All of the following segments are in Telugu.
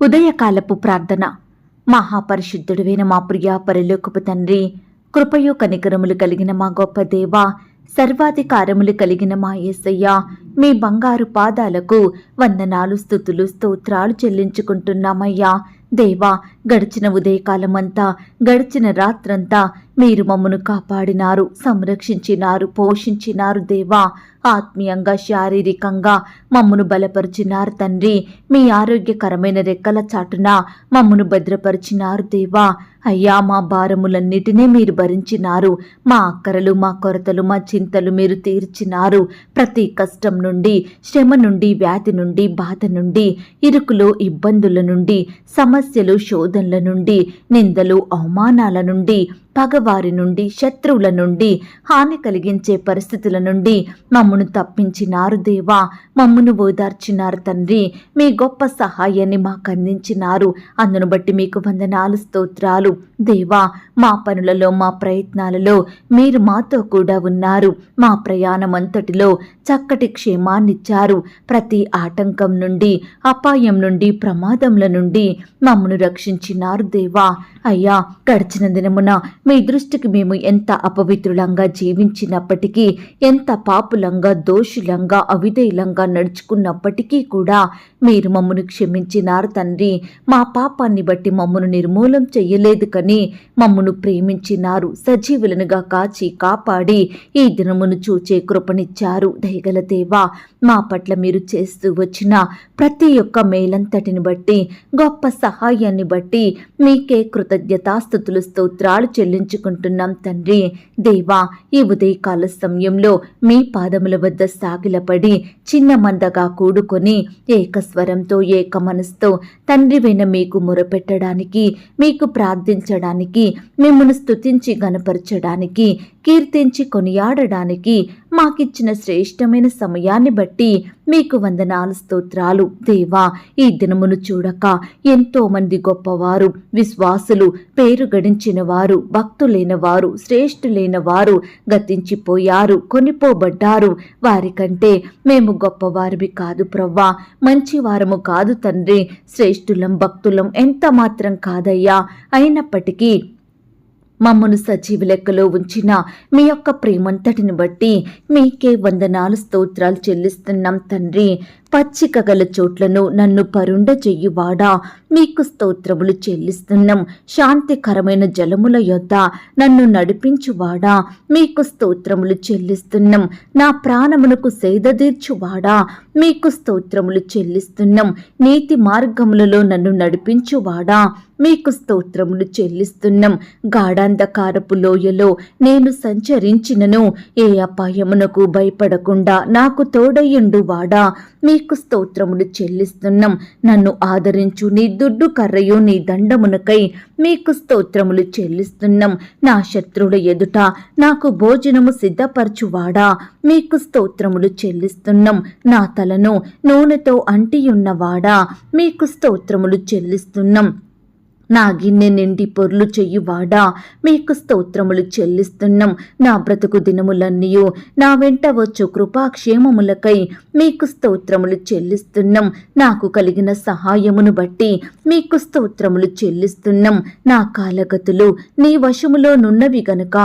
ఉదయకాలపు ప్రార్థన. మహాపరిశుద్ధుడైన మా ప్రియ పరలోకపు తండ్రి, కృపయు కనికరములు కలిగిన మా గొప్ప దేవా, సర్వాధికారములు కలిగిన మా యేసయ్య, మీ బంగారు పాదాలకు వందనాలు, స్తుతులు, స్తోత్రాలు చెల్లించుకుంటున్నామయ్యా. దేవా, గడిచిన ఉదయకాలమంతా, గడిచిన రాత్రంతా మీరు మమ్మను కాపాడినారు, సంరక్షించినారు, పోషించినారు. దేవా, ఆత్మీయంగా శారీరకంగా మమ్మను బలపరిచినారు తండ్రి. మీ ఆరోగ్యకరమైన రెక్కల చాటున మమ్మను భద్రపరిచినారు. దేవా అయ్యా, మా భారములన్నిటినీ మీరు భరించినారు. మా అక్కరలు, మా కొరతలు, మా చింతలు మీరు తీర్చినారు. ప్రతి కష్టం నుండి, శ్రమ నుండి, వ్యాధి నుండి, బాధ నుండి, ఇరుకులు, ఇబ్బందుల నుండి, సమస్యలు, శోధనల నుండి, నిందలు, అవమానాల నుండి, పగవారి నుండి, శత్రువుల నుండి, హాని కలిగించే పరిస్థితుల నుండి మమ్మను తప్పించినారు. దేవా, మమ్మను ఓదార్చినారు తండ్రి. మీ గొప్ప సహాయాన్ని మాకు అందించినారు. అందును బట్టి మీకు వందనాలు, స్తోత్రాలు. దేవా, మా పనులలో, మా ప్రయత్నాలలో మీరు మాతో కూడా ఉన్నారు. మా ప్రయాణం అంతటిలో చక్కటి క్షేమాన్నిచ్చారు. ప్రతి ఆటంకం నుండి, అపాయం నుండి, ప్రమాదముల నుండి మమ్మను రక్షించినారు. దేవా అయ్యా, గడిచిన దినమున మీ దృష్టికి మేము ఎంత అపవిత్రులంగా జీవించినప్పటికీ, ఎంత పాపులంగా, దోషులంగా, అవిధేయులంగా నడుచుకున్నప్పటికీ కూడా మీరు మమ్మను క్షమించినారు తండ్రి. మా పాపాన్ని బట్టి మమ్మను నిర్మూలం చెయ్యలేదు కానీ మమ్మను ప్రేమించినారు. సజీవులనుగా కాచి కాపాడి ఈ దినమును చూచే కృపనిచ్చారు. దయగల దేవా, మా పట్ల మీరు చేస్తూ వచ్చిన ప్రతి ఒక్క మేలంతటిని బట్టి, గొప్ప సహాయాన్ని బట్టి మీకే కృతజ్ఞతాస్తుతులు, స్తోత్రాలు చెల్లించుకుంటున్నాం తండ్రి. దేవా, ఈ ఉదయకాల సమయంలో మీ పాదముల వద్ద సాగిలపడి చిన్న మందగా కూడుకొని ఏకస్వరంతో, ఏక మనసుతో తండ్రివైన మీకు మొరపెట్టడానికి, మీకు ప్రార్థించడానికి, మిమ్మల్ని స్తుతించి గణపరచడానికి, కీర్తించి కొనియాడడానికి మాకిచ్చిన శ్రేష్టమైన సమయాన్ని బట్టి మీకు వందనాలు, స్తోత్రాలు. దేవా, ఈ దినమును చూడక ఎంతో మంది గొప్పవారు, విశ్వాసులు, పేరు గడించిన వారు, భక్తులైన వారు, శ్రేష్ఠులైన వారు గతించిపోయారు, కొనిపోబడ్డారు. వారికంటే మేము గొప్పవారివి కాదు ప్రవ్వా, మంచివారము కాదు తండ్రి, శ్రేష్ఠులం, భక్తులం ఎంత మాత్రం కాదయ్యా. అయినప్పటికీ మమ్మను సజీవ లెక్కలో ఉంచిన మీ యొక్క ప్రేమంతటిని బట్టి మీకే వందనాలు, స్తోత్రాలు చెల్లిస్తున్నాం తండ్రి. పచ్చిక గల చోట్లను నన్ను పరుండ చెయ్యువాడా, మీకు స్తోత్రములు చెల్లిస్తున్నాం. శాంతికరమైన జలముల యొద్ద నన్ను నడిపించువాడా, మీకు స్తోత్రములు చెల్లిస్తున్నాం. నా ప్రాణమునకు సేదదీర్చువాడా, మీకు స్తోత్రములు చెల్లిస్తున్నాం. నీతి మార్గములలో నన్ను నడిపించువాడా, మీకు స్తోత్రములు చెల్లిస్తున్నాం. గాఢాంధకారపు లోయలో నేను సంచరించినను ఏ అపాయమునకు భయపడకుండా నాకు తోడయ్యుండు వాడా, మీకు స్తోత్రములు చెల్లిస్తున్నాం. నన్ను ఆదరించు నీ దుడ్డు కర్రయు నీ దండమునకై మీకు స్తోత్రములు చెల్లిస్తున్నాం. నా శత్రువుల ఎదుట నాకు భోజనము సిద్ధపరచువాడా, మీకు స్తోత్రములు చెల్లిస్తున్నాం. నా తలను నూనెతో అంటియున్నవాడా, మీకు స్తోత్రములు చెల్లిస్తున్నాం. నా గిన్నె నిండి పొర్లు చెయ్యువాడా, మీకు స్తోత్రములు చెల్లిస్తున్నాం. నా బ్రతుకు దినములన్నీయు నా వెంట వచ్చు కృపాక్షేమములకై మీకు స్తోత్రములు చెల్లిస్తున్నాం. నాకు కలిగిన సహాయమును బట్టి మీకు స్తోత్రములు చెల్లిస్తున్నాం. నా కాలగతులు నీ వశములో నున్నవి గనుక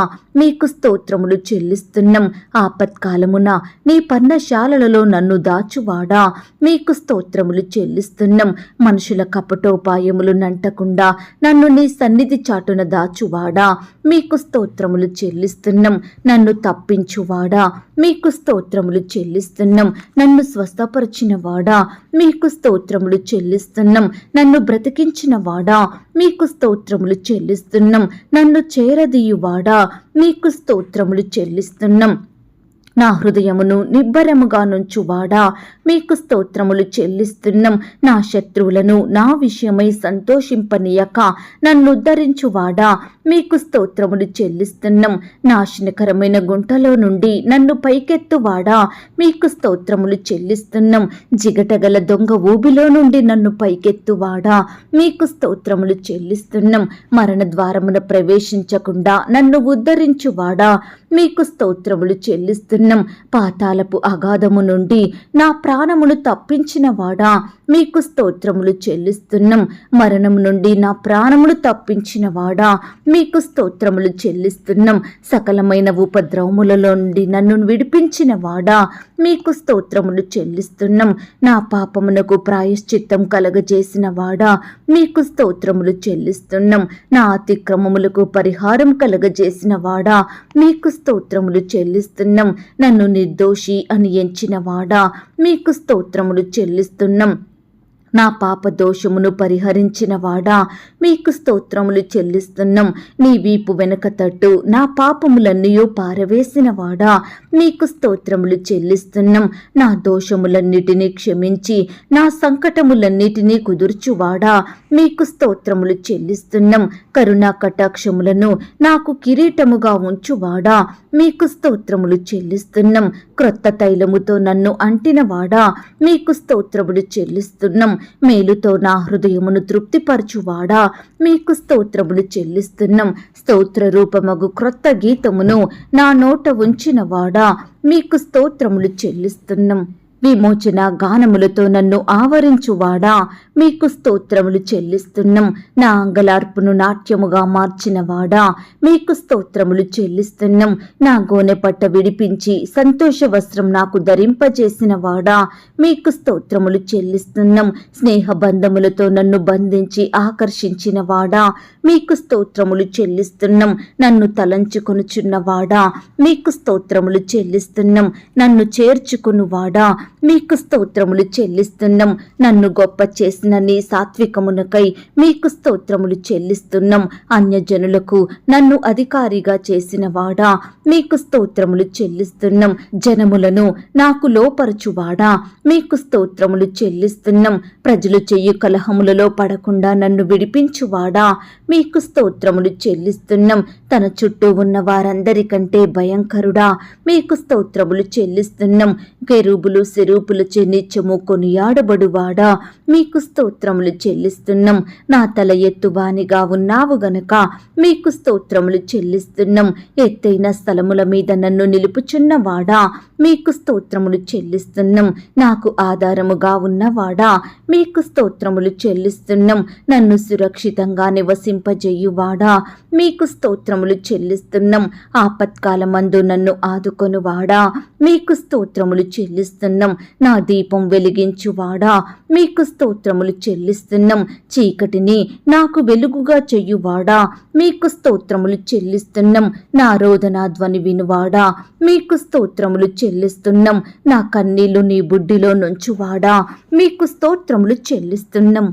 మీకు స్తోత్రములు చెల్లిస్తున్నాం. ఆపత్కాలమున నీ పర్ణశాలలలో నన్ను దాచువాడా, మీకు స్తోత్రములు చెల్లిస్తున్నాం. మనుషుల కపటోపాయములు నంటకుండా నన్ను నీ సన్నిధి చాటున దాచువాడా, మీకు స్తోత్రములు చెల్లిస్తున్నాం. నన్ను తప్పించువాడా, మీకు స్తోత్రములు చెల్లిస్తున్నాం. నన్ను స్వస్థపరిచిన వాడా, మీకు స్తోత్రములు చెల్లిస్తున్నాం. నన్ను బ్రతికించిన వాడా, మీకు స్తోత్రములు చెల్లిస్తున్నాం. నన్ను చేరదీయువాడా, మీకు స్తోత్రములు చెల్లిస్తున్నాం. నా హృదయమును నిబ్బరముగా నుంచువాడా, మీకు స్తోత్రములు చెల్లిస్తున్నాం. నా శత్రువులను నా విషయమై సంతోషింపనీయక నన్ను ఉద్ధరించువాడా, మీకు స్తోత్రములు చెల్లిస్తున్నాం. నాశనకరమైన గుంటలో నుండి నన్ను పైకెత్తువాడా, మీకు స్తోత్రములు చెల్లిస్తున్నాం. జిగటగల దొంగ ఊబిలో నుండి నన్ను పైకెత్తువాడా, మీకు స్తోత్రములు చెల్లిస్తున్నాం. మరణ ద్వారమున ప్రవేశించకుండా నన్ను ఉద్ధరించువాడా, మీకు స్తోత్రములు చెల్లిస్తున్నాం. పాతాళపు అగాధము నుండి నా ప్రాణమును తప్పించిన వాడా, మీకు స్తోత్రములు చెల్లిస్తున్నాం. మరణం నుండి నా ప్రాణమును తప్పించిన వాడా, మీకు స్తోత్రములు చెల్లిస్తున్నాం. సకలమైన ఉపద్రవములలో నుండి నన్ను విడిపించిన వాడా, మీకు స్తోత్రములు చెల్లిస్తున్నాం. నా పాపమునకు ప్రాయశ్చిత్తం కలగజేసిన వాడా, మీకు స్తోత్రములు చెల్లిస్తున్నాం. నా అతిక్రమములకు పరిహారం కలగజేసిన వాడా, మీకు స్తోత్రములు చెల్లిస్తున్నాం. నన్ను నిర్దోషి అని ఎంచిన వాడా, మీకు స్తోత్రములు చెల్లిస్తున్నాం. నా పాప దోషమును పరిహరించిన వాడా, మీకు స్తోత్రములు చెల్లిస్తున్నాం. నీ వీపు వెనుక తట్టు నా పాపములన్నీ పారవేసిన వాడా, మీకు స్తోత్రములు చెల్లిస్తున్నాం. నా దోషములన్నిటినీ క్షమించి నా సంకటములన్నిటినీ కుదుర్చువాడా, మీకు స్తోత్రములు చెల్లిస్తున్నాం. కరుణా కటాక్షములను నాకు కిరీటముగా ఉంచువాడా, మీకు స్తోత్రములు చెల్లిస్తున్నాం. క్రొత్త తైలముతో నన్ను అంటినవాడా, మీకు స్తోత్రములు చెల్లిస్తున్నాం. మేలుతో నా హృదయమును తృప్తిపరచువాడా, మీకు స్తోత్రములు చెల్లిస్తున్నాం. స్తోత్ర రూపమగు క్రొత్త గీతమును నా నోట ఉంచినవాడా, మీకు స్తోత్రములు చెల్లిస్తున్నాం. విమోచన గానములతో నన్ను ఆవరించువాడా, మీకు స్తోత్రములు చెల్లిస్తున్నాం. నా అంగలార్పును నాట్యముగా మార్చినవాడా, మీకు స్తోత్రములు చెల్లిస్తున్నాం. నా గోనెపట్ట విడిపించి సంతోష వస్త్రం నాకు ధరింపజేసిన వాడా, మీకు స్తోత్రములు చెల్లిస్తున్నాం. స్నేహబంధములతో నన్ను బంధించి ఆకర్షించిన వాడా, మీకు స్తోత్రములు చెల్లిస్తున్నాం. నన్ను తలంచుకొనుచున్నవాడా, మీకు స్తోత్రములు చెల్లిస్తున్నాం. నన్ను చేర్చుకునివాడా, మీకు స్తోత్రములు చెల్లిస్తున్నాం. నన్ను గొప్ప చేసిన నీ సాత్వికమునకై మీకు స్తోత్రములు చెల్లిస్తున్నాం. అన్యజనులకు నన్ను అధికారిగా చేసిన వాడా, మీకు స్తోత్రములు చెల్లిస్తున్నాం. జనములను నాకు లోపరచువాడా, మీకు స్తోత్రములు చెల్లిస్తున్నాం. ప్రజలు చెయ్యి కలహములలో పడకుండా నన్ను విడిపించువాడా, మీకు స్తోత్రములు చెల్లిస్తున్నాం. తన చుట్టూ ఉన్న వారందరికంటే భయంకరుడా, మీకు స్తోత్రములు చెల్లిస్తున్నాం. కెరూబులు సెరూపులచే నిత్యము కొనియాడబడువాడా, మీకు స్తోత్రములు చెల్లిస్తున్నాం. నా తల ఎత్తువానిగా ఉన్నావు గనక మీకు స్తోత్రములు చెల్లిస్తున్నాం. ఎత్తైన స్థలముల మీద నన్ను నిలుపుచున్నవాడా, మీకు స్తోత్రములు చెల్లిస్తున్నాం. నాకు ఆధారముగా ఉన్నవాడా, మీకు స్తోత్రములు చెల్లిస్తున్నాం. నన్ను సురక్షితంగా నివసింపజేయువాడా, మీకు స్తోత్రములు చెల్లిస్తున్నాం. ఆపత్కాలమందు నన్ను ఆదుకొనువాడా, మీకు స్తోత్రములు చెల్లిస్తున్నాం. నా దీపం వెలిగించువాడా, మీకు స్తోత్రములు చెల్లిస్తున్నాం. చీకటిని నాకు వెలుగుగా చెయ్యువాడా, మీకు స్తోత్రములు చెల్లిస్తున్నాం. నా రోదనా ధ్వని వినువాడా, మీకు స్తోత్రములు చెల్లిస్తున్నాం. నా కన్నీళ్లు నీ బుడ్డిలో నుంచువాడా, మీకు స్తోత్రములు చెల్లిస్తున్నాం.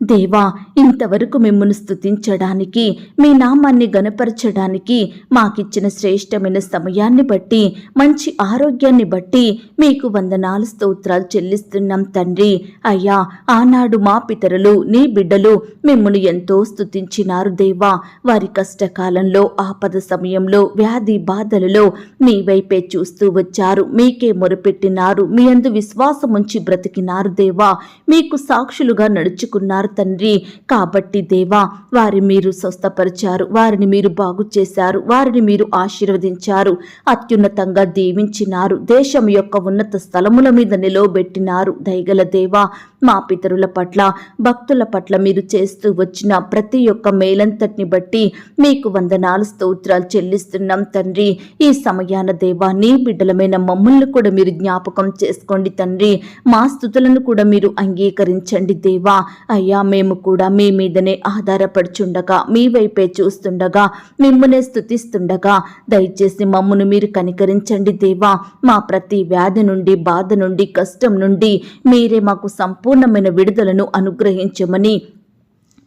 దేవా, ఇంతవరకు మిమ్మల్ని స్తుతించడానికి, మీ నామాన్ని గణపరచడానికి మాకిచ్చిన శ్రేష్టమైన సమయాన్ని బట్టి, మంచి ఆరోగ్యాన్ని బట్టి మీకు వందనాలు స్తోత్రాలు చెల్లిస్తున్నాం తండ్రి. అయ్యా, ఆనాడు మా పితరులు నీ బిడ్డలు మిమ్మల్ని ఎంతో స్తుతించినారు దేవా. వారి కష్టకాలంలో, ఆపద సమయంలో, వ్యాధి బాధలలో మీ వైపే చూస్తూ వచ్చారు. మీకే మొరపెట్టినారు. మీ యందు విశ్వాసం ఉంచి బ్రతికినారు దేవా. మీకు సాక్షులుగా నడుచుకున్నారు తండ్రి. కాబట్టి దేవా, వారిని మీరు స్వస్థపరిచారు, వారిని మీరు బాగు చేశారు, వారిని మీరు ఆశీర్వదించారు, అత్యున్నతంగా దీవించినారు, దేశం యొక్క ఉన్నత స్థలముల మీద నిలవబెట్టినారు. దయగల దేవా, మా పితరుల పట్ల, భక్తుల పట్ల మీరు చేస్తూ వచ్చిన ప్రతి ఒక్క మేలంతటిని బట్టి మీకు వందనాలు స్తోత్రాలు చెల్లిస్తున్నాం తండ్రి. ఈ సమయాన దేవా, నీ బిడ్డలమైన మమ్మల్ని కూడా మీరు జ్ఞాపకం చేసుకోండి తండ్రి. మా స్తుతులను కూడా మీరు అంగీకరించండి దేవా. అయ్యా, మేము కూడా మీ మీదనే ఆధారపడుచుండగా, మీ వైపే చూస్తుండగా, మిమ్మల్నే స్తుతిస్తుండగా దయచేసి మమ్మను మీరు కనికరించండి దేవా. మా ప్రతి వ్యాధి నుండి, బాధ నుండి, కష్టం నుండి మీరే మాకు సంపూర్ణమైన విడుదలను అనుగ్రహించమని,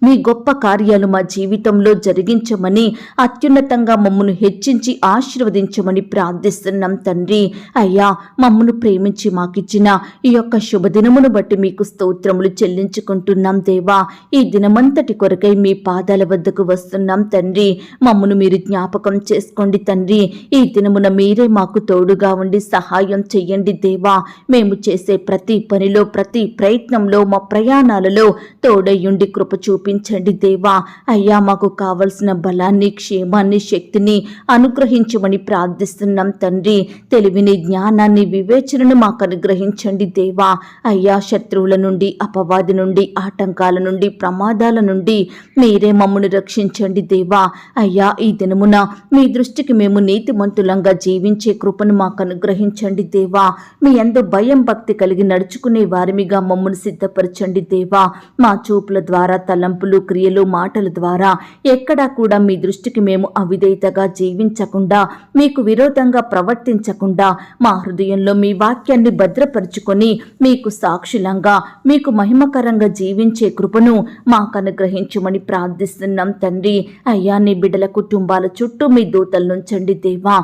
మీ గొప్ప కార్యాలు మా జీవితంలో జరిగించమని, అత్యున్నతంగా మమ్మను హెచ్చించి ఆశీర్వదించమని ప్రార్థిస్తున్నాం తండ్రి. అయ్యా, మమ్మను ప్రేమించి మాకిచ్చిన ఈ యొక్క శుభదినమును బట్టి మీకు స్తోత్రములు చెల్లించుకుంటున్నాం దేవా. ఈ దినమంతటి కొరకై మీ పాదాల వద్దకు వస్తున్నాం తండ్రి. మమ్మను మీరు జ్ఞాపకం చేసుకోండి తండ్రి. ఈ దినమున మీరే మాకు తోడుగా ఉండి సహాయం చెయ్యండి దేవా. మేము చేసే ప్రతి పనిలో, ప్రతి ప్రయత్నంలో, మా ప్రయాణాలలో తోడయ్యుండి కృప చూపి చూపించండి దేవా. అయ్యా మాకు కావలసిన బలాన్ని, క్షేమాన్ని, శక్తిని అనుగ్రహించమని ప్రార్థిస్తున్నాం తండ్రి. తెలివిని, జ్ఞానాన్ని, వివేచనను మాకు అనుగ్రహించండి దేవా. అయ్యా శత్రువుల నుండి, అపవాది నుండి, ఆటంకాల నుండి, ప్రమాదాల నుండి మీరే మమ్మను రక్షించండి దేవా. అయ్యా ఈ దినమున మీ దృష్టికి మేము నీతిమంతులంగా జీవించే కృపను మాకు అనుగ్రహించండి దేవా. మీ యందు భయం భక్తి కలిగి నడుచుకునే వారిమిగా మమ్మను సిద్ధపరచండి దేవా. మా చూపుల ద్వారా, తలంపులు, క్రియలు, మాటల ద్వారా ఎక్కడా కూడా మీ దృష్టికి మేము అవిధేయతగా జీవించకుండా, మీకు విరోధంగా ప్రవర్తించకుండా మా హృదయంలో మీ వాక్యాన్ని భద్రపరుచుకొని మీకు సాక్షులంగా, మీకు మహిమకరంగా జీవించే కృపను మాకు అనుగ్రహించమని ప్రార్థిస్తున్నాం తండ్రి. అయ్యా నీ బిడ్డల కుటుంబాల చుట్టూ మీ దూతలనుంచండి దేవా.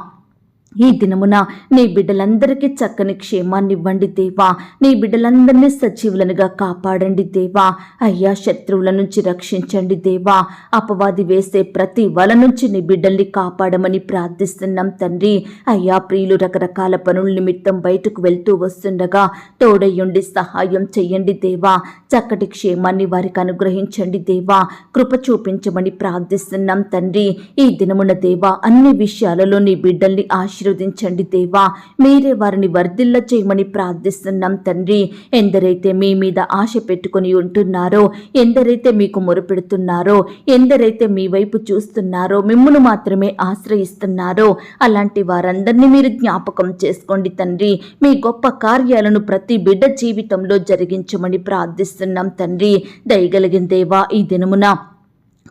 ఈ దినమున నీ బిడ్డలందరికీ చక్కని క్షేమాన్ని ఇవ్వండి దేవా. నీ బిడ్డలందరినీ సజీవులనుగా కాపాడండి దేవా. అయ్యా శత్రువుల నుంచి రక్షించండి దేవా. అపవాది వేసే ప్రతి వల నుంచి నీ బిడ్డల్ని కాపాడమని ప్రార్థిస్తున్నాం తండ్రి. అయ్యా ప్రియులు రకరకాల పనుల నిమిత్తం బయటకు వెళ్తూ వస్తుండగా తోడయ్యుండి సహాయం చెయ్యండి దేవా. చక్కటి క్షేమాన్ని వారికి అనుగ్రహించండి దేవా. కృప చూపించమని ప్రార్థిస్తున్నాం తండ్రి. ఈ దినమున దేవా అన్ని విషయాలలో నీ బిడ్డల్ని ఆశీర్వదించండి దేవా. మీరే వారిని వర్ధిల్ల చేయమని ప్రార్థిస్తున్నాం తండ్రి. ఎందరైతే మీ మీద ఆశ పెట్టుకుని ఉంటున్నారో, ఎందరైతే మీకు మొరపెడుతున్నారో, ఎందరైతే మీ వైపు చూస్తున్నారో, మిమ్మును మాత్రమే ఆశ్రయిస్తున్నారో అలాంటి వారందరినీ మీరు జ్ఞాపకం చేసుకోండి తండ్రి. మీ గొప్ప కార్యాలను ప్రతి బిడ్డ జీవితంలో జరిగించమని ప్రార్థిస్తున్నాం తండ్రి. దయగలిగిన దేవా ఈ దినమున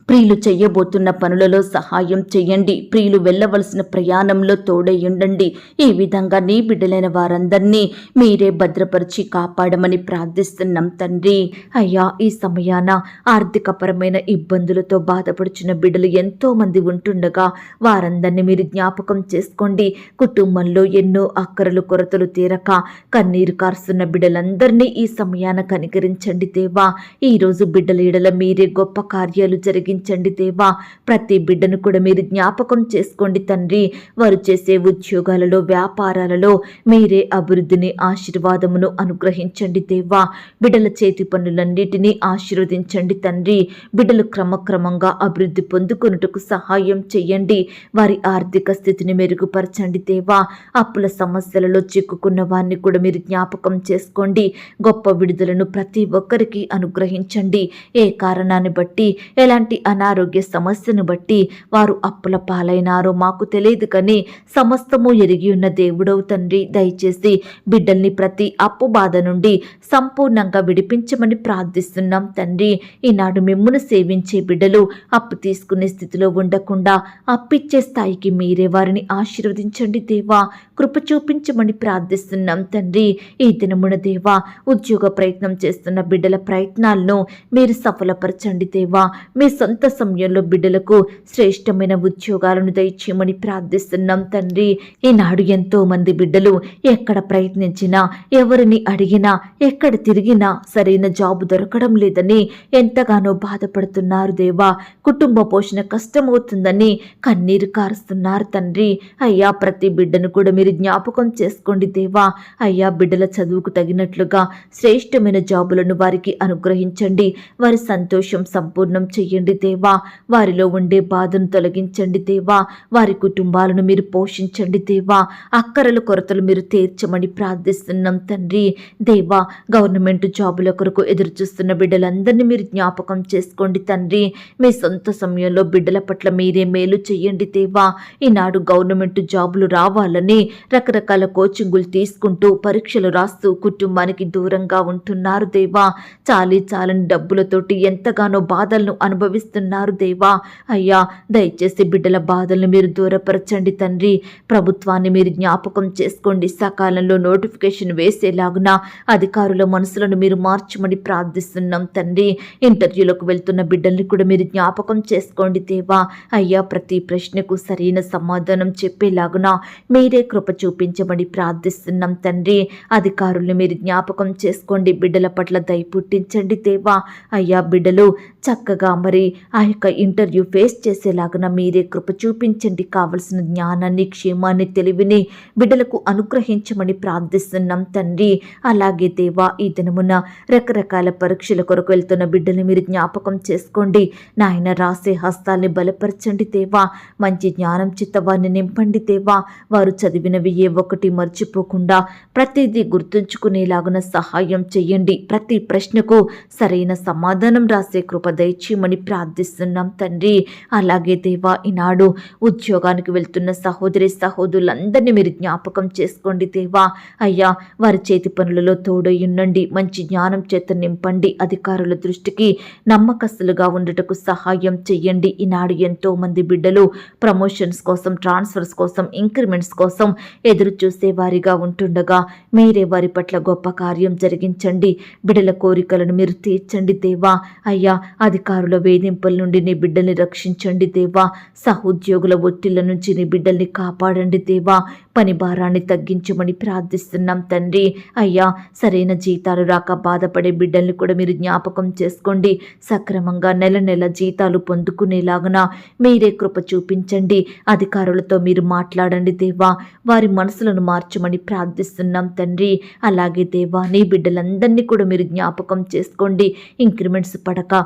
ప్రియులు చెయ్యబోతున్న పనులలో సహాయం చెయ్యండి. ప్రియులు వెళ్ళవలసిన ప్రయాణంలో తోడయ్యుండండి. ఈ విధంగా నీ బిడ్డలైన వారందరినీ మీరే భద్రపరిచి కాపాడమని ప్రార్థిస్తున్నాం తండ్రి. అయ్యా ఈ సమయాన ఆర్థికపరమైన ఇబ్బందులతో బాధపడుచున్న బిడ్డలు ఎంతో మంది ఉంటుండగా వారందరినీ మీరు జ్ఞాపకం చేసుకోండి. కుటుంబంలో ఎన్నో అక్కరలు కొరతలు తీరక కన్నీరు కారుస్తున్న బిడ్డలందరినీ ఈ సమయాన కనికరించండి దేవా. ఈరోజు బిడ్డల ఎడల మీరే గొప్ప కార్యాలు జరిగించండి దేవా. ప్రతి బిడ్డను కూడా మీరు జ్ఞాపకం చేసుకోండి తండ్రి. వారు చేసే ఉద్యోగాలలో, వ్యాపారాలలో మీరే అభివృద్ధిని, ఆశీర్వాదమును అనుగ్రహించండి దేవా. బిడ్డల చేతి పనులన్నిటినీ ఆశీర్వదించండి తండ్రి. బిడ్డలు క్రమక్రమంగా అభివృద్ధి పొందుకొనుటకు సహాయం చెయ్యండి. వారి ఆర్థిక స్థితిని మెరుగుపరచండి దేవా. అప్పుల సమస్యలలో చిక్కుకున్న వారిని కూడా మీరు జ్ఞాపకం చేసుకోండి. గొప్ప విడుదలను ప్రతి ఒక్కరికి అనుగ్రహించండి. ఏ కారణాన్ని బట్టి, ఎలాంటి అనారోగ్య సమస్యను బట్టి వారు అప్పుల పాలైనారో మాకు తెలియదు కానీ సమస్తము ఎరిగి ఉన్న దేవుడవు తండ్రి. దయచేసి బిడ్డల్ని ప్రతి అప్పు బాధ నుండి సంపూర్ణంగా విడిపించమని ప్రార్థిస్తున్నాం తండ్రి. ఈనాడు మిమ్మును సేవించే బిడ్డలు అప్పు తీసుకునే స్థితిలో ఉండకుండా అప్పిచ్చే స్థాయికి మీరే వారిని ఆశీర్వదించండి దేవా. కృప చూపించమని ప్రార్థిస్తున్నాం తండ్రి. ఈ దినమున దేవా ఉద్యోగ ప్రయత్నం చేస్తున్న బిడ్డల ప్రయత్నాలను మీరు సఫలపరచండి దేవా. మీ సొంత సమయంలో బిడ్డలకు శ్రేష్టమైన ఉద్యోగాలను దయచేయమని ప్రార్థిస్తున్నాం తండ్రి. ఈనాడు ఎంతో మంది బిడ్డలు ఎక్కడ ప్రయత్నించినా, ఎవరిని అడిగినా, ఎక్కడ తిరిగినా సరైన జాబు దొరకడం లేదని ఎంతగానో బాధపడుతున్నారు దేవా. కుటుంబ పోషణ కష్టమవుతుందని కన్నీరు కారుస్తున్నారు తండ్రి. అయ్యా ప్రతి బిడ్డను కూడా మీరు జ్ఞాపకం చేసుకోండి దేవా. అయ్యా బిడ్డల చదువుకు తగినట్లుగా శ్రేష్టమైన జాబులను వారికి అనుగ్రహించండి. వారి సంతోషం సంపూర్ణం చెయ్యండి దేవా. వారిలో ఉండే బాధను తొలగించండి దేవా. వారి కుటుంబాలను మీరు పోషించండి దేవా. అక్కరల కొరతలు మీరు తీర్చమని ప్రార్థిస్తున్నాం తండ్రి. దేవా గవర్నమెంట్ జాబుల కొరకు ఎదురు చూస్తున్న బిడ్డలందరినీ మీరు జ్ఞాపకం చేసుకోండి తండ్రి. మీ సొంత సమయంలో బిడ్డల పట్ల మీరే మేలు చెయ్యండి దేవా. ఈనాడు గవర్నమెంట్ జాబులు రావాలని రకరకాల కోచింగులు తీసుకుంటూ పరీక్షలు రాస్తూ కుటుంబానికి దూరంగా ఉంటున్నారు దేవా. చాలని డబ్బులతోటి ఎంతగానో బాధలను అనుభవిస్తున్నారు దేవా. అయ్యా దయచేసి బిడ్డల బాధలను మీరు దూరపరచండి తండ్రి. ప్రభుత్వాన్ని మీరు జ్ఞాపకం చేసుకోండి. సకాలంలో నోటిఫికేషన్ వేసేలాగున అధికారుల మనసులను మీరు మార్చమని ప్రార్థిస్తున్నాం తండ్రి. ఇంటర్వ్యూలకు వెళ్తున్న బిడ్డల్ని కూడా మీరు జ్ఞాపకం చేసుకోండి దేవా. అయ్యా ప్రతి ప్రశ్నకు సరైన సమాధానం చెప్పేలాగున మీరే కృప చూపించమని ప్రార్థిస్తున్నాం తండ్రి. అధికారుల్ని మీరు జ్ఞాపకం చేసుకోండి. బిడ్డల పట్ల దయ పుట్టించండి దేవా. అయ్యా బిడ్డలు చక్కగా మరి ఆ యొక్క ఇంటర్వ్యూ ఫేస్ చేసేలాగా మీరే కృప చూపించండి. కావలసిన జ్ఞానాన్ని, క్షేమాన్ని, తెలివిని బిడ్డలకు అనుగ్రహించమని ప్రార్థిస్తున్నాం తండ్రి. అలాగే దేవా, ఈ దినమున రకరకాల పరీక్షల కొరకు వెళ్తున్న బిడ్డల్ని మీరు జ్ఞాపకం చేసుకోండి నాయన. రాసే హస్తాల్ని బలపరచండి దేవా. మంచి జ్ఞానం చిత్తవాన్ని నింపండి దేవా. వారు చదివినవి ఏ ఒక్కటి మర్చిపోకుండా ప్రతిదీ గుర్తుంచుకునేలాగున సహాయం చెయ్యండి. ప్రతి ప్రశ్నకు సరైన సమాధానం రాసే కృప దయచేయమని ప్రార్థిస్తున్నాం తండ్రి. అలాగే దేవా, ఈనాడు ఉద్యోగానికి వెళ్తున్న సహోదరి సహోదరులందరినీ మీరు జ్ఞాపకం చేసుకోండి దేవా. అయ్యా, వారి చేతి పనులలో తోడయ్యుండండి. మంచి జ్ఞానం చేత నింపండి. అధికారుల దృష్టికి నమ్మకస్తులుగా ఉండటకు సహాయం చెయ్యండి. ఈనాడు ఎంతో మంది బిడ్డలు ప్రమోషన్స్ కోసం, ట్రాన్స్ఫర్స్ కోసం, ఇంక్రిమెంట్స్ కోసం ఎదురు చూసే వారిగా ఉంటుండగా మీరే వారి పట్ల గొప్ప కార్యం జరిగించండి. బిడ్డల కోరికలను మీరు తీర్చండి దేవా. అయ్యా, అధికారుల వేధింపుల నుండి నీ బిడ్డల్ని రక్షించండి దేవా. సహోద్యోగుల ఒత్తిళ్ల నుంచి నీ బిడ్డల్ని కాపాడండి దేవా. పని భారాన్ని తగ్గించమని ప్రార్థిస్తున్నాం తండ్రి. అయ్యా, సరైన జీతాలు రాక బాధపడే బిడ్డల్ని కూడా మీరు జ్ఞాపకం చేసుకోండి. సక్రమంగా నెల నెల జీతాలు పొందుకునేలాగున మీరే కృప చూపించండి. అధికారులతో మీరు మాట్లాడండి దేవా. వారి మనసులను మార్చమని ప్రార్థిస్తున్నాం తండ్రి. అలాగే దేవా, నీ బిడ్డలందరినీ కూడా మీరు జ్ఞాపకం చేసుకోండి. ఇంక్రిమెంట్స్ పడక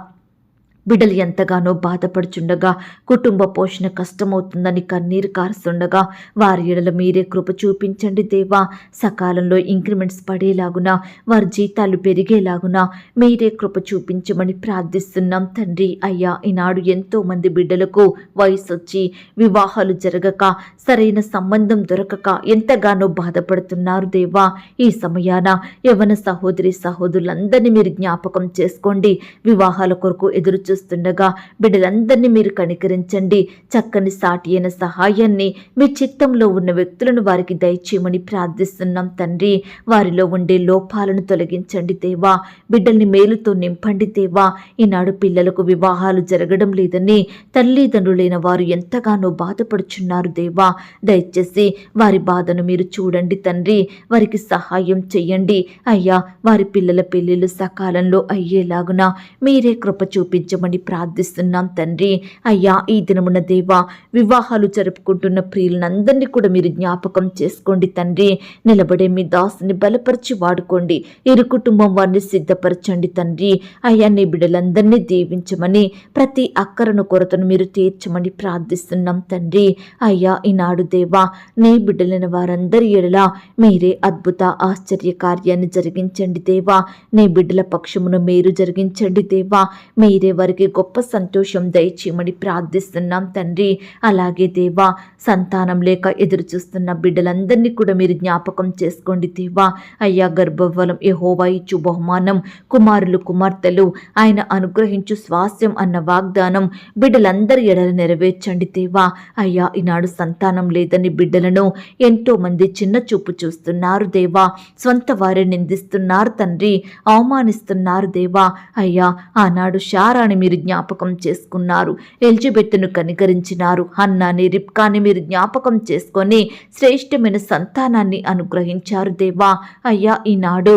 బిడ్డలు ఎంతగానో బాధపడుచుండగా, కుటుంబ పోషణ కష్టమవుతుందని కన్నీరు కారుస్తుండగా వారి ఎడల మీరే కృప చూపించండి దేవా. సకాలంలో ఇంక్రిమెంట్స్ పడేలాగున, వారి జీతాలు పెరిగేలాగున మీరే కృప చూపించమని ప్రార్థిస్తున్నాం తండ్రి. అయ్యా, ఈనాడు ఎంతో మంది బిడ్డలకు వయసు వచ్చి వివాహాలు జరగక, సరైన సంబంధం దొరకక ఎంతగానో బాధపడుతున్నారు దేవా. ఈ సమయాన యవ్వన సహోదరి సహోదరులందరినీ మీరు జ్ఞాపకం చేసుకోండి. వివాహాల కొరకు ఎదురు చూస్తుండగా బిడ్డలందరినీ మీరు కనికరించండి. చక్కని సాటి అయిన సహాయాన్ని మీ చిత్తంలో ఉన్న వ్యక్తులను వారికి దయచేయమని ప్రార్థిస్తున్నాం తండ్రి. వారిలో ఉండే లోపాలను తొలగించండి దేవా. బిడ్డల్ని మేలుతో నింపండి దేవా. ఈనాడు పిల్లలకు వివాహాలు జరగడం లేదని తల్లిదండ్రులైన వారు ఎంతగానో బాధపడుచున్నారు దేవా. దయచేసి వారి బాధను మీరు చూడండి తండ్రి. వారికి సహాయం చెయ్యండి అయ్యా. వారి పిల్లల పెళ్లిళ్ళు సకాలంలో అయ్యేలాగున మీరే కృప చూపించమని ప్రార్థిస్తున్నాం తండ్రి. అయ్యా, ఈ దినమున దేవా, వివాహాలు జరుపుకుంటున్న ప్రియులందరినీ కూడా మీరు జ్ఞాపకం చేసుకోండి తండ్రి. నిలబడే మీ దాసుని బలపరిచి వాడుకోండి. ఇరు కుటుంబం వారిని సిద్ధపరచండి తండ్రి. అయ్యా, నీ బిడ్డలందరినీ దీవించమని, ప్రతి అక్కరను కొరతను మీరు తీర్చమని ప్రార్థిస్తున్నాం తండ్రి. అయ్యా, ఈనాడు దేవా, నీ బిడ్డలైన వారందరి ఎడల మీరే అద్భుత ఆశ్చర్య కార్యాన్ని జరిగించండి దేవా. నీ బిడ్డల పక్షమును మీరు జరిగించండి దేవా. మీరే వారికి గొప్ప సంతోషం దయచేయమని ప్రార్థిస్తున్నాం తండ్రి. అలాగే దేవా, సంతానం లేక ఎదురు చూస్తున్న బిడ్డలందరినీ కూడా మీరు జ్ఞాపకం చేసుకోండి దేవా. అయ్యా, గర్భఫలం యెహోవా ఇచ్చు బహుమానం, కుమారులు కుమార్తెలు ఆయన అనుగ్రహించు స్వాస్థ్యం అన్న వాగ్దానం బిడ్డలందరి ఎడల నెరవేర్చండి దేవా. అయ్యా, ఈనాడు సంతానం లేదని బిడ్డలను ఎంతో మంది చిన్న చూపు చూస్తున్నారు దేవా. స్వంత వారే నిందిస్తున్నారు తండ్రి, అవమానిస్తున్నారు దేవా. అయ్యా, ఆనాడు శారాని మీరు జ్ఞాపకం చేసుకున్నారు. ఎలిజబెత్తును కనికరించినారు. హన్నాని, రిబ్కాని మీరు జ్ఞాపకం చేసుకొని శ్రేష్టమైన సంతానాన్ని అనుగ్రహించారు దేవా. అయ్యా, ఈనాడు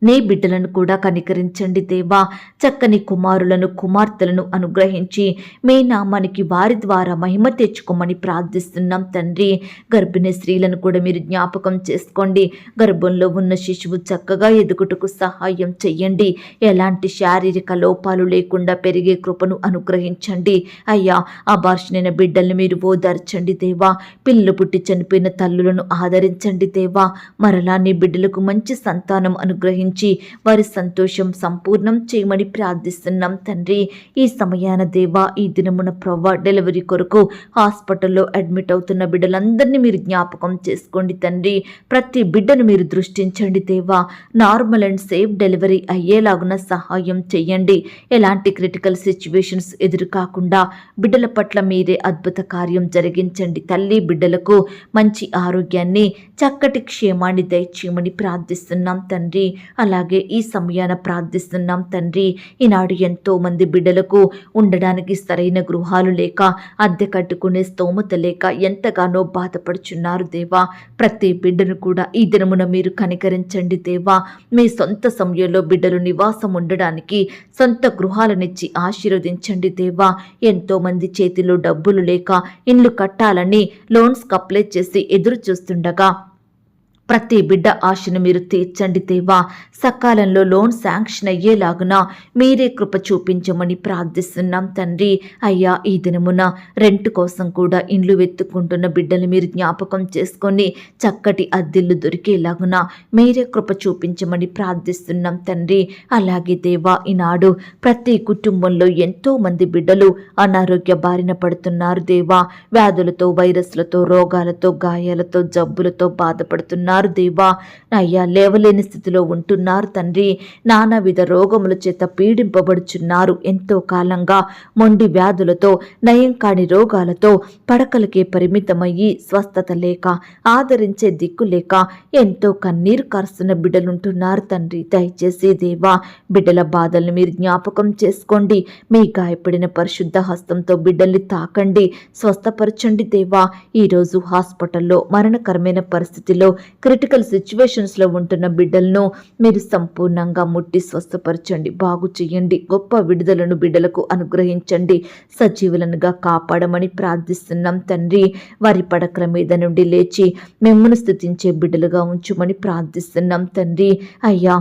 నీ బిడ్డలను కూడా కనికరించండి దేవా. చక్కని కుమారులను కుమార్తెలను అనుగ్రహించి మీ నామానికి వారి ద్వారా మహిమ తెచ్చుకోమని ప్రార్థిస్తున్నాం తండ్రి. గర్భిణీ స్త్రీలను కూడా మీరు జ్ఞాపకం చేసుకోండి. గర్భంలో ఉన్న శిశువు చక్కగా ఎదుగుటకు సహాయం చెయ్యండి. ఎలాంటి శారీరక లోపాలు లేకుండా పెరిగే కృపను అనుగ్రహించండి అయ్యా. అబార్షణైన బిడ్డల్ని మీరు ఓదార్చండి దేవా. పిల్లలు పుట్టి చనిపోయిన తల్లులను ఆదరించండి దేవా. మరలా నీ బిడ్డలకు మంచి సంతానం అనుగ్రహించి వారి సంతోషం సంపూర్ణం చేయమని ప్రార్థిస్తున్నాం తండ్రి. ఈ సమయాన దేవా, ఈ దినమున ప్రవ్వా, డెలివరీ కొరకు హాస్పిటల్లో అడ్మిట్ అవుతున్న బిడ్డలందరినీ మీరు జ్ఞాపకం చేసుకోండి తండ్రి. ప్రతి బిడ్డను మీరు దృష్టించండి దేవా. నార్మల్ అండ్ సేఫ్ డెలివరీ అయ్యేలాగున సహాయం చెయ్యండి. ఎలాంటి క్రిటికల్ సిచ్యువేషన్స్ ఎదురు కాకుండా బిడ్డల పట్ల మీరే అద్భుత కార్యం జరిగించండి. తల్లి బిడ్డలకు మంచి ఆరోగ్యాన్ని, చక్కటి క్షేమాన్ని దయచేయమని ప్రార్థిస్తున్నాం తండ్రి. అలాగే ఈ సమయాన ప్రార్థిస్తున్నాం తండ్రి. ఈనాడు ఎంతో మంది బిడ్డలకు ఉండడానికి సరైన గృహాలు లేక, అద్దె కట్టుకునే స్తోమత లేక ఎంతగానో బాధపడుచున్నారు దేవా. ప్రతి బిడ్డను కూడా ఈ దినమున మీరు కనికరించండి దేవా. మీ సొంత సమయంలో బిడ్డలు నివాసం ఉండడానికి సొంత గృహాలనిచ్చి ఆశీర్వదించండి దేవా. ఎంతో మంది చేతిలో డబ్బులు లేక ఇల్లు కట్టాలని లోన్స్ అప్లై చేసి ఎదురు చూస్తుండగా ప్రతి బిడ్డ ఆశను మీరు తీర్చండి దేవా. సకాలంలో లోన్ శాంక్షన్ అయ్యేలాగున మీరే కృప చూపించమని ప్రార్థిస్తున్నాం తండ్రి. అయ్యా, ఈ దినమున రెంట్ కోసం కూడా ఇండ్లు వెతుక్కుంటున్న బిడ్డలు మీరు జ్ఞాపకం చేసుకొని చక్కటి అద్దెళ్ళు దొరికేలాగున మీరే కృప చూపించమని ప్రార్థిస్తున్నాం తండ్రి. అలాగే దేవా, ఈనాడు ప్రతి కుటుంబంలో ఎంతో మంది బిడ్డలు అనారోగ్య బారిన పడుతున్నారు దేవా. వ్యాధులతో, వైరస్లతో, రోగాలతో, గాయాలతో, జబ్బులతో బాధపడుతున్నారు దేవా. అయ్యా, లేవలేని స్థితిలో ఉంటున్నారు తండ్రి. నానావిధ రోగముల చేత పీడింపబడుచున్నారు. ఎంతో కాలంగా మొండి వ్యాధులతో, నయం కాని రోగాలతో పడకలకే పరిమితమయ్యి స్వస్థత లేక, ఆదరించే దిక్కు లేక ఎంతో కన్నీరు కారుస్తున్న బిడ్డలుంటున్నారు తండ్రి. దయచేసి దేవా, బిడ్డల బాధల్ని మీరు జ్ఞాపకం చేసుకోండి. మీ గాయపడిన పరిశుద్ధ హస్తంతో బిడ్డల్ని తాకండి, స్వస్థపరచండి దేవా. ఈరోజు హాస్పిటల్లో మరణకరమైన పరిస్థితిలో, క్రిటికల్ సిచ్యువేషన్స్లో ఉంటున్న బిడ్డలను మీరు సంపూర్ణంగా ముట్టి స్వస్థపరచండి, బాగు చేయండి. గొప్ప విడుదలను బిడ్డలకు అనుగ్రహించండి, సజీవులనుగా కాపాడమని ప్రార్థిస్తున్నాం తండ్రి. వారి పడకల మీద నుండి లేచి మిమ్మును స్తుతించే బిడ్డలుగా ఉంచుమని ప్రార్థిస్తున్నాం తండ్రి. అయ్యా,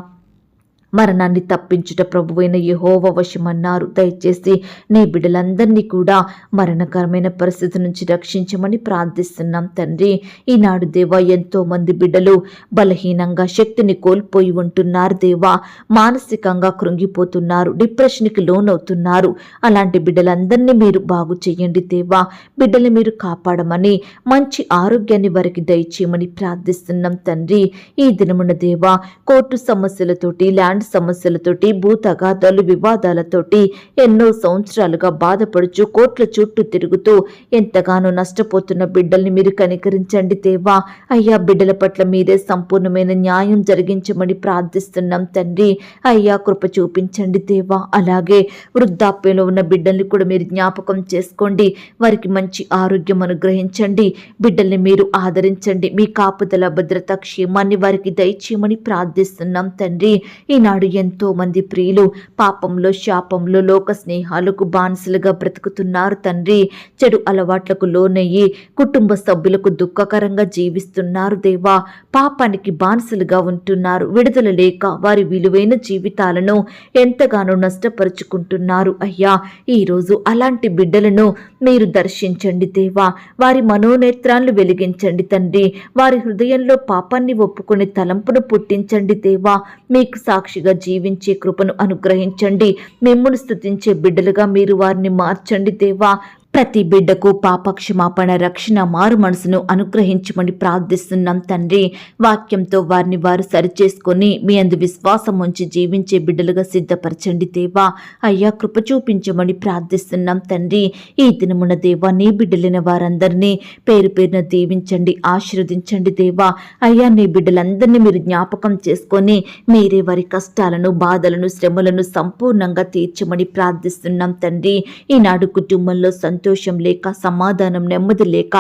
మరణాన్ని తప్పించుట ప్రభువైన యెహోవా వశమన్నారు. దయచేసి నీ బిడ్డలందరినీ కూడా మరణకరమైన పరిస్థితి నుంచి రక్షించమని ప్రార్థిస్తున్నాం తండ్రి. ఈనాడు దేవా, ఎంతో మంది బిడ్డలు బలహీనంగా శక్తిని కోల్పోయి ఉంటున్నారు దేవా. మానసికంగా కృంగిపోతున్నారు, డిప్రెషన్కి లోనవుతున్నారు. అలాంటి బిడ్డలందరినీ మీరు బాగు చేయండి దేవా. బిడ్డలు మీరు కాపాడమని, మంచి ఆరోగ్యాన్ని వారికి దయచేయమని ప్రార్థిస్తున్నాం తండ్రి. ఈ దినమున దేవా, కోర్టు సమస్యలతోటి, ల్యాండ్ సమస్యలతోటి, భూ తగాదాలు, వివాదాలతోటి ఎన్నో సంవత్సరాలుగా బాధపడుచు కోట్ల చుట్టూ తిరుగుతూ ఎంతగానో నష్టపోతున్న బిడ్డల్ని మీరు కనికరించండి దేవా. అయ్యా, బిడ్డల పట్ల మీరే సంపూర్ణమైన న్యాయం జరిగించమని ప్రార్థిస్తున్నాం తండ్రి. అయ్యా, కృప చూపించండి దేవా. అలాగే వృద్ధాప్యంలో ఉన్న బిడ్డల్ని కూడా మీరు జ్ఞాపకం చేసుకోండి. వారికి మంచి ఆరోగ్యం అనుగ్రహించండి. బిడ్డల్ని మీరు ఆదరించండి. మీ కాపుదల, భద్రత, క్షేమాన్ని వారికి దయచేయమని ప్రార్థిస్తున్నాం తండ్రి. ఈనాడు ఎంతో మంది ప్రియులు పాపంలో, శాపంలో, లోక స్నేహాలకు బానిసలుగా బ్రతుకుతున్నారు తండ్రి. చెడు అలవాట్లకు లోనయ్యి కుటుంబ సభ్యులకు దుఃఖకరంగా జీవిస్తున్నారు దేవా. పాపానికి బానిసలుగా ఉంటున్నారు. విడుదల లేక వారి విలువైన జీవితాలను ఎంతగానో నష్టపరుచుకుంటున్నారు. అయ్యా, ఈరోజు అలాంటి బిడ్డలను మీరు దర్శించండి దేవా. వారి మనోనేత్రాలను వెలిగించండి తండ్రి. వారి హృదయంలో పాపాన్ని ఒప్పుకునే తలంపును పుట్టించండి దేవా. మీకు సాక్షిగా జీవించే కృపను అనుగ్రహించండి. మిమ్మును స్తుతించే బిడ్డలుగా మీరు వారిని మార్చండి దేవా. ప్రతి బిడ్డకు పాపక్షమాపణ, రక్షణ, మారు మనసును అనుగ్రహించమని ప్రార్థిస్తున్నాం తండ్రి. వాక్యంతో వారిని వారు సరిచేసుకొని మీ అందు విశ్వాసం ఉంచి జీవించే బిడ్డలుగా సిద్ధపరచండి దేవా. అయ్యా, కృప చూపించమని ప్రార్థిస్తున్నాం తండ్రి. ఈ దినమున దేవా, నీ బిడ్డలైన వారందరినీ పేరు పేరున దీవించండి, ఆశీర్వదించండి దేవా. అయ్యా, నీ బిడ్డలందరినీ మీరు జ్ఞాపకం చేసుకొని మీరే వారి కష్టాలను, బాధలను, శ్రమలను సంపూర్ణంగా తీర్చమని ప్రార్థిస్తున్నాం తండ్రి. ఈనాడు కుటుంబంలో సంతోషం లేక, సమాధానం, నెమ్మది లేక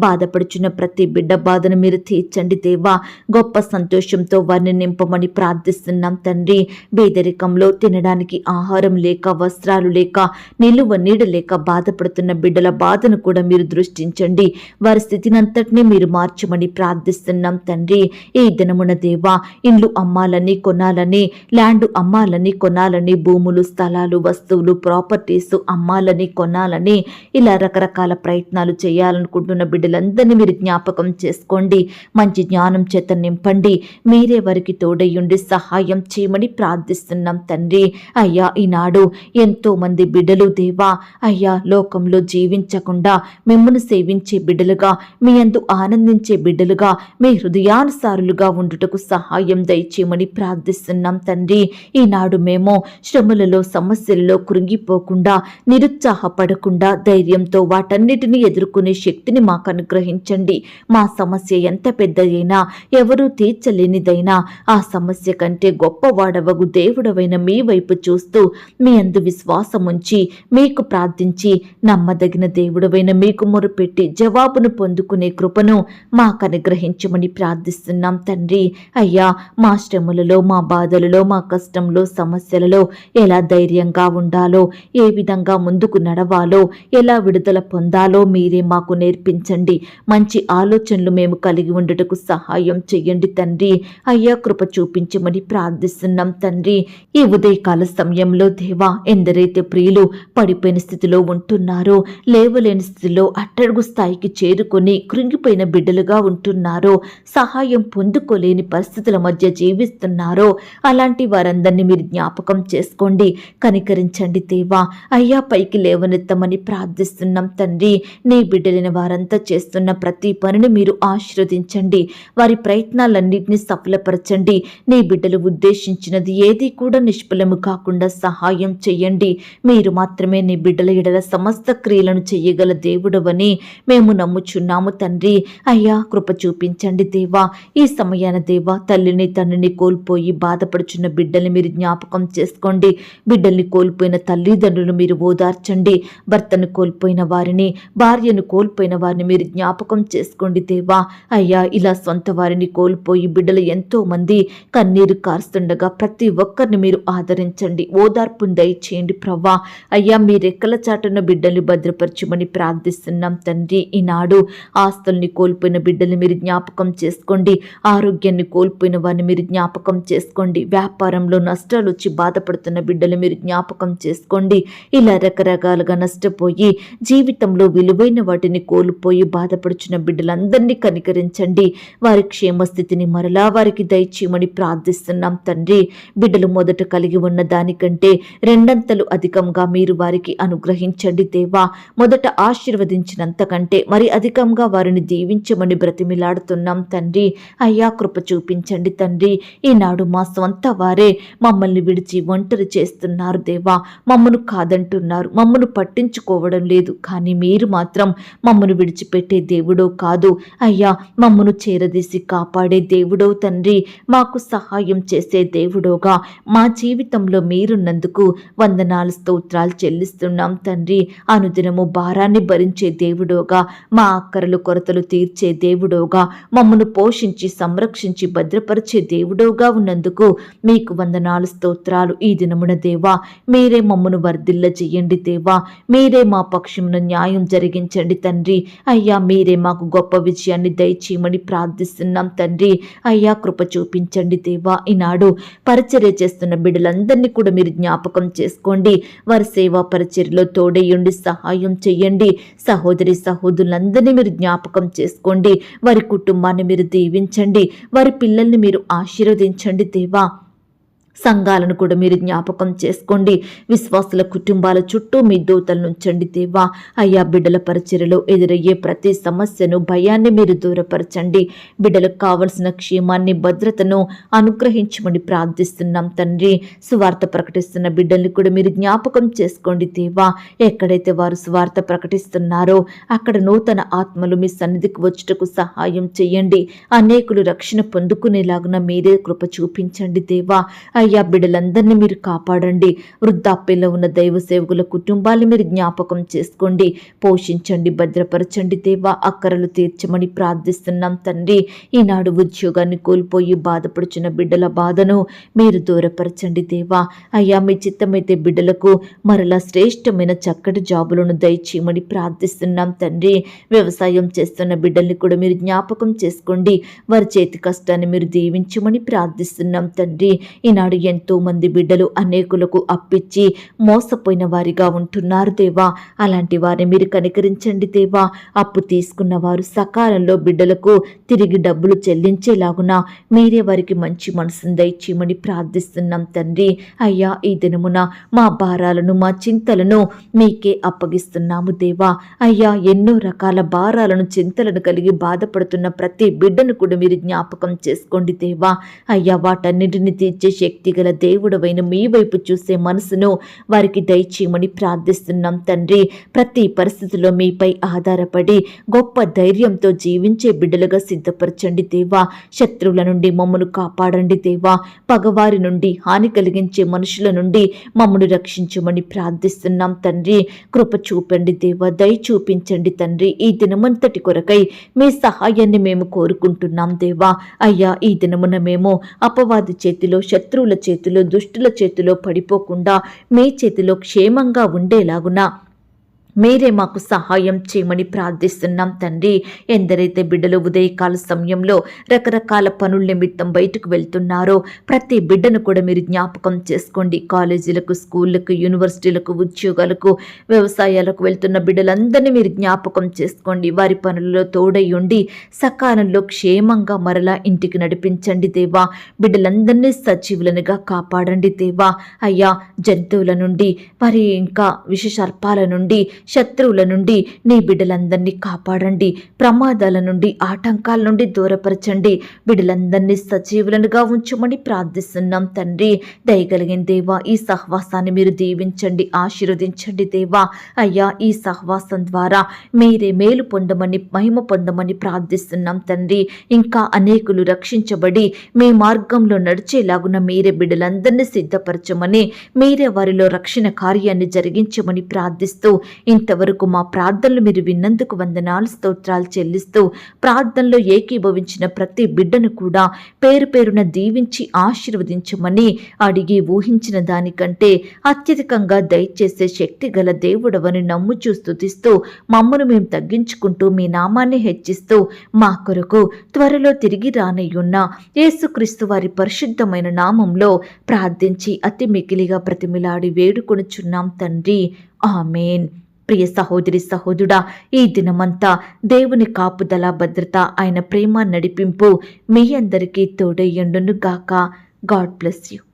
బాధపడుచున్న ప్రతి బిడ్డ బాధను మీరు తీర్చండి దేవా. గొప్ప సంతోషంతో వారిని నింపమని ప్రార్థిస్తున్నాం తండ్రి. పేదరికంలో తినడానికి ఆహారం లేక, వస్త్రాలు లేక, నిలువ నీడ లేక బాధపడుతున్న బిడ్డల బాధను కూడా మీరు దృష్టించండి. వారి స్థితినంతటినీ మీరు మార్చమని ప్రార్థిస్తున్నాం తండ్రి. ఈ దినమున దేవా, ఇండ్లు అమ్మాలని, కొనాలని, ల్యాండ్ అమ్మాలని, కొనాలని, భూములు, స్థలాలు, వస్తువులు, ప్రాపర్టీస్ అమ్మాలని, కొనాలని, ఇలా రకరకాల ప్రయత్నాలు చేయాలనుకుంటున్న బిడ్డలందరినీ మీరు జ్ఞాపకం చేసుకోండి. మంచి జ్ఞానం చేత నింపండి. మీరే వారికి తోడయ్యుండి సహాయం చేయమని ప్రార్థిస్తున్నాం తండ్రి. అయ్యా, ఈనాడు ఎంతో మంది బిడ్డలు దేవా, అయ్యా, లోకంలో జీవించకుండా మిమ్మును సేవించే బిడ్డలుగా, మీ యందు ఆనందించే బిడ్డలుగా, మీ హృదయానుసారులుగా ఉండుటకు సహాయం దయచేయమని ప్రార్థిస్తున్నాం తండ్రి. ఈనాడు మేము శ్రమలలో, సమస్యలలో కృంగిపోకుండా, నిరుత్సాహపడకుండా, ధైర్యంతో వాటన్నిటిని ఎదుర్కొనే శక్తిని మాకు అనుగ్రహించండి. మా సమస్య ఎంత పెద్దదైనా, ఎవరూ తీర్చలేనిదైనా, ఆ సమస్య కంటే గొప్పవాడవగు దేవుడవైన మీ వైపు చూస్తూ మీ అందు విశ్వాసముంచి మీకు ప్రార్థించి నమ్మదగిన దేవుడవైన మీకు మొరుపెట్టి జవాబును పొందుకునే కృపను మాకు అనుగ్రహించమని ప్రార్థిస్తున్నాం తండ్రి. అయ్యా, మా శ్రమలలో, మా బాధలలో, మా కష్టంలో, సమస్యలలో ఎలా ధైర్యంగా ఉండాలో, ఏ విధంగా ముందుకు నడవాలో, ఎలా విడుదల పొందాలో మీరే మాకు నేర్పించండి. మంచి ఆలోచనలు మేము కలిగి ఉండటకు సహాయం చెయ్యండి తండ్రి. అయ్యా, కృప చూపించమని ప్రార్థిస్తున్నాం తండ్రి. ఈ ఉదయకాల సమయంలో దేవా, ఎందరైతే ప్రియులు పడిపోయిన స్థితిలో ఉంటున్నారో, లేవలేని స్థితిలో అట్టడుగు స్థాయికి చేరుకొని కృంగిపోయిన బిడ్డలుగా ఉంటున్నారో, సహాయం పొందుకోలేని పరిస్థితుల మధ్య జీవిస్తున్నారో, అలాంటి వారందరినీ మీరు జ్ఞాపకం చేసుకోండి, కనికరించండి దేవా. అయ్యా, పైకి లేవనెత్తమని ప్రార్థిస్తున్నాం తండ్రి. నీ బిడ్డలైన వారంతా చేస్తున్న ప్రతి పనిని మీరు ఆశీర్వదించండి. వారి ప్రయత్నాలన్నింటినీ సఫలపరచండి. నీ బిడ్డలు ఉద్దేశించినది ఏది కూడా నిష్ఫలము కాకుండా సహాయం చెయ్యండి. మీరు మాత్రమే నీ బిడ్డల ఎడల సమస్త క్రియలను చెయ్యగల దేవుడవని మేము నమ్ముచున్నాము తండ్రి. అయ్యా, కృప చూపించండి దేవా. ఈ సమయాన దేవా, తల్లిని తండ్రిని కోల్పోయి బాధపడుచున్న బిడ్డల్ని మీరు జ్ఞాపకం చేసుకోండి. బిడ్డల్ని కోల్పోయిన తల్లిదండ్రులు మీరు ఓదార్చండి. భర్తను కోల్పోయిన వారిని, భార్యను కోల్పోయిన వారిని మీరు జ్ఞాపకం చేసుకోండి దేవా. అయ్యా, ఇలా సొంత వారిని కోల్పోయి బిడ్డలు ఎంతో మంది కన్నీరు కారుస్తుండగా ప్రతి ఒక్కరిని మీరు ఆదరించండి, ఓదార్పును దయచేయండి ప్రవ్వా. అయ్యా, మీ రెక్కల చాటున బిడ్డల్ని భద్రపరచమని ప్రార్థిస్తున్నాం తండ్రి. ఈనాడు ఆస్తుల్ని కోల్పోయిన బిడ్డల్ని మీరు జ్ఞాపకం చేసుకోండి. ఆరోగ్యాన్ని కోల్పోయిన వారిని మీరు జ్ఞాపకం చేసుకోండి. వ్యాపారంలో నష్టాలు వచ్చి బాధపడుతున్న బిడ్డలు మీరు జ్ఞాపకం చేసుకోండి. ఇలా రకరకాలుగా నష్టపోయి జీవితంలో విలువైన వాటిని కోల్పోయి బాధపడుచున్న బిడ్డలందరినీ కనికరించండి. వారి క్షేమస్థితిని మరలా వారికి దయచేయమని ప్రార్థిస్తున్నాం తండ్రి. బిడ్డలు మొదట కలిగి ఉన్న దానికంటే రెండంతలు అధికంగా మీరు వారికి అనుగ్రహించండి దేవా. మొదట ఆశీర్వదించినంతకంటే మరి అధికంగా వారిని దీవించమని బ్రతిమిలాడుతున్నాం తండ్రి. అయ్యా, కృప చూపించండి తండ్రి. ఈనాడు మా సొంత వారే మమ్మల్ని విడిచి ఒంటరి చేస్తున్నారు దేవా. మమ్మను కాదంటున్నారు, మమ్మను పట్టించుకోవడం లేదు. కానీ మీరు మాత్రం మమ్మను విడిచిపెట్టే దేవుడో కాదు అయ్యా, మమ్మను చేరదీసి కాపాడే దేవుడో తండ్రి. మాకు సహాయం చేసే దేవుడోగా మా జీవితంలో మీరున్నందుకు వందనాలు, స్తోత్రాలు చెల్లిస్తున్నాం తండ్రి. అనుదినము భారాన్ని భరించే దేవుడోగా, మా అక్కరలు కొరతలు తీర్చే దేవుడోగా, మమ్మను పోషించి సంరక్షించి భద్రపరిచే దేవుడోగా ఉన్నందుకు మీకు వందనాలు, స్తోత్రాలు. ఈ దినమున దేవా, మీరే మమ్మను వర్ధిల్ల చెయ్యండి దేవా. మీరే మా పక్షమున న్యాయం జరిగించండి తండ్రి. అయ్యా, మీరే మాకు గొప్ప విజయాన్ని దయచేయమని ప్రార్థిస్తున్నాం తండ్రి. అయ్యా, కృప చూపించండి దేవా. ఈనాడు పరిచర్య చేస్తున్న బిడ్డలందరినీ కూడా మీరు జ్ఞాపకం చేసుకోండి. వారి సేవా పరిచర్యలో తోడేయండి, సహాయం చెయ్యండి. సహోదరి సహోదరులందరినీ మీరు జ్ఞాపకం చేసుకోండి. వారి కుటుంబాన్ని మీరు దీవించండి. వారి పిల్లల్ని మీరు ఆశీర్వదించండి దేవా. సంఘాలను కూడా మీరు జ్ఞాపకం చేసుకోండి. విశ్వాసుల కుటుంబాల చుట్టూ మీ దూతలను ఉంచండి దేవా. అయ్యా, బిడ్డల పరిచర్యలో ఎదురయ్యే ప్రతి సమస్యను, భయాన్ని మీరు దూరపరచండి. బిడ్డలకు కావలసిన క్షేమాన్ని, భద్రతను అనుగ్రహించమని ప్రార్థిస్తున్నాం తండ్రి. సువార్త ప్రకటిస్తున్న బిడ్డల్ని కూడా మీరు జ్ఞాపకం చేసుకోండి దేవా. ఎక్కడైతే వారు సువార్త ప్రకటిస్తున్నారో అక్కడ నూతన ఆత్మలు మీ సన్నిధికి వచ్చుటకు సహాయం చేయండి. అనేకులు రక్షణ పొందుకునేలాగున మీరే కృప చూపించండి దేవా. అయ్యా, బిడ్డలందరినీ మీరు కాపాడండి. వృద్ధాప్యంలో ఉన్న దైవ సేవకుల కుటుంబాన్ని మీరు జ్ఞాపకం చేసుకోండి, పోషించండి, భద్రపరచండి దేవా. అక్కరలు తీర్చమని ప్రార్థిస్తున్నాం తండ్రి. ఈనాడు ఉద్యోగాన్ని కోల్పోయి బాధపడుచున్న బిడ్డల బాధను మీరు దూరపరచండి దేవా. అయ్యా, మీ చిత్తమైతే బిడ్డలకు మరలా శ్రేష్టమైన చక్కటి జాబులను దయచేయమని ప్రార్థిస్తున్నాం తండ్రి. వ్యవసాయం చేస్తున్న బిడ్డల్ని కూడా మీరు జ్ఞాపకం చేసుకోండి. వారి చేతి కష్టాన్ని మీరు దీవించమని ప్రార్థిస్తున్నాం తండ్రి. ఈనాడు ఎంతో మంది బిడ్డలు అనేకులకు అప్పిచ్చి మోసపోయిన వారిగా ఉంటున్నారు దేవా. అలాంటి వారిని మీరు కనికరించండి దేవా. అప్పు తీసుకున్న వారు సకాలంలో బిడ్డలకు తిరిగి డబ్బులు చెల్లించేలాగున మీరే వారికి మంచి మనసును దయచేయమని ప్రార్థిస్తున్నాం తండ్రి. అయ్యా, ఈ దినమున మా భారాలను, మా చింతలను మీకే అప్పగిస్తున్నాము దేవా. అయ్యా, ఎన్నో రకాల భారాలను, చింతలను కలిగి బాధపడుతున్న ప్రతి బిడ్డను కూడా మీరు జ్ఞాపకం చేసుకోండి దేవా. అయ్యా, వాటన్నిటిని తీర్చే శక్తి శక్తిగల దేవుడవైన మీ వైపు చూసే మనసును వారికి దయచేయమని ప్రార్థిస్తున్నాం తండ్రి. ప్రతి పరిస్థితిలో మీపై ఆధారపడి గొప్ప ధైర్యంతో జీవించే బిడ్డలుగా సిద్ధపరచండి దేవా. శత్రువుల నుండి మమ్మను కాపాడండి దేవా. పగవారి నుండి, హాని కలిగించే మనుషుల నుండి మమ్మను రక్షించమని ప్రార్థిస్తున్నాం తండ్రి. కృప చూపండి దేవా, దయ చూపించండి తండ్రి. ఈ దినమంతటి కొరకై మీ సహాయాన్ని మేము కోరుకుంటున్నాం దేవా. అయ్యా, ఈ దినమున మేము అపవాది చేతిలో, శత్రువుల చేతిలో, దుష్టుల చేతిలో పడిపోకుండా మీ చేతిలో క్షేమంగా ఉండేలాగున మీరే మాకు సహాయం చేయమని ప్రార్థిస్తున్నాం తండ్రి. ఎందరైతే బిడ్డలు ఉదయకాల సమయంలో రకరకాల పనుల నిమిత్తం బయటకు వెళ్తున్నారో ప్రతి బిడ్డను కూడా మీరు జ్ఞాపకం చేసుకోండి. కాలేజీలకు, స్కూళ్ళకు, యూనివర్సిటీలకు, ఉద్యోగాలకు, వ్యవసాయాలకు వెళ్తున్న బిడ్డలందరినీ మీరు జ్ఞాపకం చేసుకోండి. వారి పనులలో తోడై ఉండి సకాలంలో క్షేమంగా మరలా ఇంటికి నడిపించండి దేవా. బిడ్డలందరినీ సజీవులనుగా కాపాడండి దేవా. అయ్యా, జంతువుల నుండి, మరి ఇంకా విషసర్పాల నుండి, శత్రువుల నుండి నీ బిడ్డలందరినీ కాపాడండి. ప్రమాదాల నుండి, ఆటంకాల నుండి దూరపరచండి. బిడ్డలందరినీ సజీవులనుగా ఉంచమని ప్రార్థిస్తున్నాం తండ్రి. దయగలిగిన దేవా, ఈ సహవాసాన్ని మీరు దీవించండి, ఆశీర్వదించండి దేవా. అయ్యా, ఈ సహవాసం ద్వారా మీరే మేలు పొందమని, మహిమ పొందమని ప్రార్థిస్తున్నాం తండ్రి. ఇంకా అనేకులు రక్షించబడి మీ మార్గంలో నడిచేలాగున మీరే బిడ్డలందరినీ సిద్ధపరచమని, మీరే వారిలో రక్షణ కార్యాన్ని జరిగించమని ప్రార్థిస్తూ ఇంతవరకు మా ప్రార్థనలు మీరు విన్నందుకు వందనాలు, స్తోత్రాలు చెల్లిస్తూ ప్రార్థనలో ఏకీభవించిన ప్రతి బిడ్డను కూడా పేరు పేరున దీవించి ఆశీర్వదించమని అడిగి ఊహించిన దానికంటే అత్యధికంగా దయచేసే శక్తి గల దేవుడవని నమ్ముచూ స్తుతిస్తూ మమ్మను మేము తగ్గించుకుంటూ మీ నామాన్ని హెచ్చిస్తూ మా కొరకు త్వరలో తిరిగి రానయ్యున్న యేసుక్రీస్తు వారి పరిశుద్ధమైన నామంలో ప్రార్థించి అతి మికిలిగా ప్రతిమిలాడి వేడుకొనుచున్నాం తండ్రి. ఆమేన్. ప్రియ సహోదరి, సహోదరుడా, ఈ దినమంతా దేవుని కాపుదల, భద్రత, ఆయన ప్రేమ, నడిపింపు మీ అందరికీ తోడయ్యుండును గాక. God bless you.